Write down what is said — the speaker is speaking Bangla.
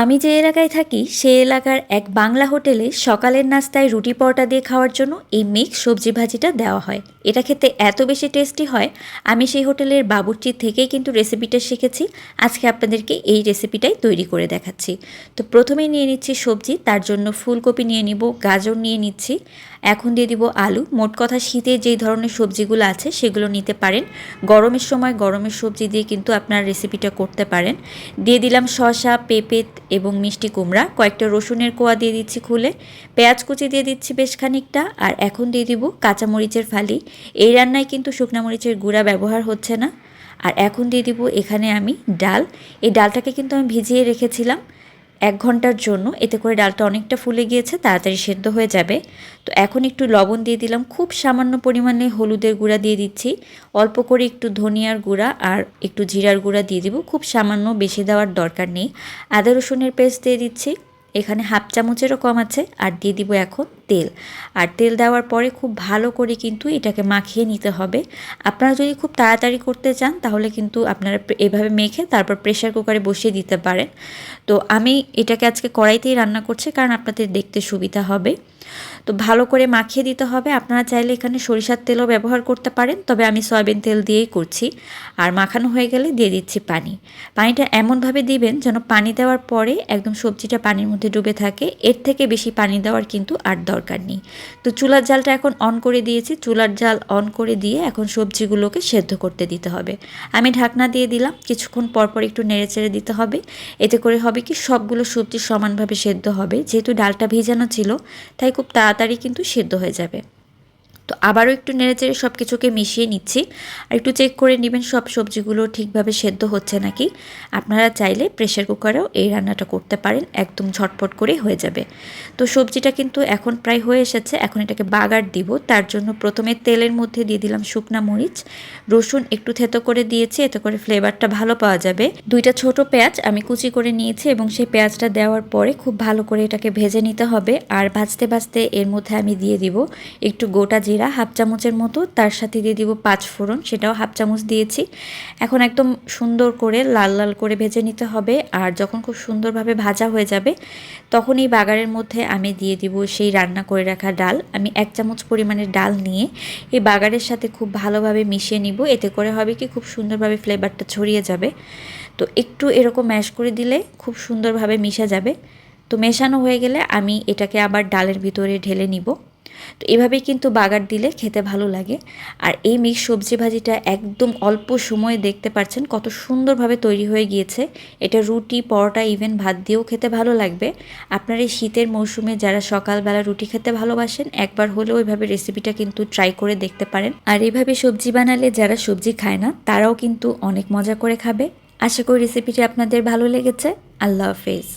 আমি যে এলাকায় থাকি সেই এলাকার এক বাংলা হোটেলে সকালের নাস্তায় রুটি পরোটা দিয়ে খাওয়ার জন্য এই মিক্স সবজি ভাজিটা দেওয়া হয়। এটা খেতে এত বেশি টেস্টি হয়, আমি সেই হোটেলের বাবুর্চির থেকেই কিন্তু রেসিপিটা শিখেছি। আজকে আপনাদেরকে এই রেসিপিটাই তৈরি করে দেখাচ্ছি। তো প্রথমেই নিয়ে নিচ্ছি সবজি, তার জন্য ফুলকপি নিয়ে নিব, গাজর নিয়ে নিচ্ছি, এখন দিয়ে দিব আলু। মোট কথা শীতে যেই ধরনের সবজিগুলো আছে সেগুলো নিতে পারেন। গরমের সময় গরমের সবজি দিয়ে কিন্তু আপনার রেসিপিটা করতে পারেন। দিয়ে দিলাম শসা, পেঁপে এবং মিষ্টি কুমড়া, কয়েকটা রসুনের কোয়া দিয়ে দিচ্ছি খুলে, পেঁয়াজ কুচি দিয়ে দিচ্ছি বেশ খানিকটা, আর এখন দিয়ে দিব কাঁচামরিচের ফালি। এই রান্নায় কিন্তু শুকনা মরিচের গুঁড়া ব্যবহার হচ্ছে না। আর এখন দিয়ে দিব এখানে আমি ডাল। এই ডালটাকে কিন্তু আমি ভিজিয়ে রেখেছিলাম 1 ঘন্টার জন্য, এতে করে ডালটা অনেকটা ফুলে গিয়েছে, তাড়াতাড়ি সেদ্ধ হয়ে যাবে। তো এখন একটু লবণ দিয়ে দিলাম, খুব সামান্য পরিমাণে হলুদের গুঁড়া দিয়ে দিচ্ছি, অল্প করে একটু ধনিয়ার গুঁড়া আর একটু জিরার গুঁড়া দিয়ে দিব, খুব সামান্য, বেশি দেওয়ার দরকার নেই। আদা রসুনের পেস্ট দিয়ে দিচ্ছি, এখানে হাফ চামচেরও কম আছে। আর দিয়ে দিব এখন তেল। আর তেল দেওয়ার পরে খুব ভালো করে কিন্তু এটাকে মাখিয়ে নিতে হবে। আপনারা যদি খুব তাড়াতাড়ি করতে চান তাহলে কিন্তু আপনারা এভাবে মেখে তারপর প্রেশার কুকারে বসিয়ে দিতে পারেন। তো আমি এটাকে আজকে কড়াইতেই রান্না করছি, কারণ আপনাদের দেখতে সুবিধা হবে। তো ভালো করে মাখিয়ে দিতে হবে। আপনারা চাইলে এখানে সরিষার তেলও ব্যবহার করতে পারেন, তবে আমি সয়াবিন তেল দিয়েই করছি। আর মাখানো হয়ে গেলে দিয়ে দিচ্ছি পানি। পানিটা এমনভাবে দিবেন যেন পানি দেওয়ার পরে একদম সবজিটা পানির মধ্যে ডুবে থাকে, এর থেকে বেশি পানি দেওয়ার কিন্তু আর দরকার নেই। তো চুলার জালটা এখন অন করে দিয়েছি, চুলার জাল অন করে দিয়ে এখন সবজিগুলোকে সেদ্ধ করতে দিতে হবে। আমি ঢাকনা দিয়ে দিলাম, কিছুক্ষণ পরপর একটু নেড়েচেড়ে দিতে হবে। এতে করে হবে কি সবগুলো সবজি সমানভাবে সেদ্ধ হবে। যেহেতু ডালটা ভিজানো ছিল তাই খুব তাড়াতাড়ি কিন্তু সেদ্ধ হয়ে যাবে। তো আবারও একটু নেড়েচেড়ে সব কিছুকে মিশিয়ে নিচ্ছি। আর একটু চেক করে নেবেন সব সবজিগুলো ঠিকভাবে সেদ্ধ হচ্ছে নাকি। আপনারা চাইলে প্রেশার কুকারেও এই রান্নাটা করতে পারেন, একদম ঝটপট করেই হয়ে যাবে। তো সবজিটা কিন্তু এখন প্রায় হয়ে এসেছে, এখন এটাকে বাগার দিব। তার জন্য প্রথমে তেলের মধ্যে দিয়ে দিলাম শুকনা মরিচ, রসুন একটু থেতো করে দিয়েছি, এতে করে ফ্লেভারটা ভালো পাওয়া যাবে। 2টা ছোট পেঁয়াজ আমি কুচি করে নিয়েছি এবং সেই পেঁয়াজটা দেওয়ার পরে খুব ভালো করে এটাকে ভেজে নিতে হবে। আর ভাজতে ভাজতে এর মধ্যে আমি দিয়ে দিব একটু গোটা জিরা হাফ চামচের মতো, তার সাথে দিয়ে দিব 5 ফোড়ন, সেটাও হাফ চামচ দিয়েছি। এখন একদম সুন্দর করে লাল লাল করে ভেজে নিতে হবে। আর যখন খুব সুন্দরভাবে ভাজা হয়ে যাবে তখন এই বাগারের মধ্যে আমি দিয়ে দিব সেই রান্না করে রাখা ডাল। আমি 1 চামচ পরিমাণের ডাল নিয়ে এই বাগারের সাথে খুব ভালোভাবে মিশিয়ে নিব। এতে করে হবে কি খুব সুন্দরভাবে ফ্লেভারটা ছড়িয়ে যাবে। তো একটু এরকম ম্যাশ করে দিলে খুব সুন্দরভাবে মিশে যাবে। তো মেশানো হয়ে গেলে আমি এটাকে আবার ডালের ভিতরে ঢেলে নিব। তো এভাবেই কিন্তু বাগার দিলে খেতে ভালো লাগে। আর এই মিক্স সবজি ভাজিটা একদম অল্প সময়ে দেখতে পাচ্ছেন কত সুন্দরভাবে তৈরি হয়ে গিয়েছে। এটা রুটি, পরোটা, ইভেন ভাত দিয়েও খেতে ভালো লাগবে। আপনার এই শীতের মৌসুমে যারা সকালবেলা রুটি খেতে ভালোবাসেন, একবার হলেও এইভাবে রেসিপিটা কিন্তু ট্রাই করে দেখতে পারেন। আর এইভাবে সবজি বানালে যারা সবজি খায় না তারাও কিন্তু অনেক মজা করে খাবে। আশা করি রেসিপিটি আপনাদের ভালো লেগেছে। আল্লাহ হাফেজ।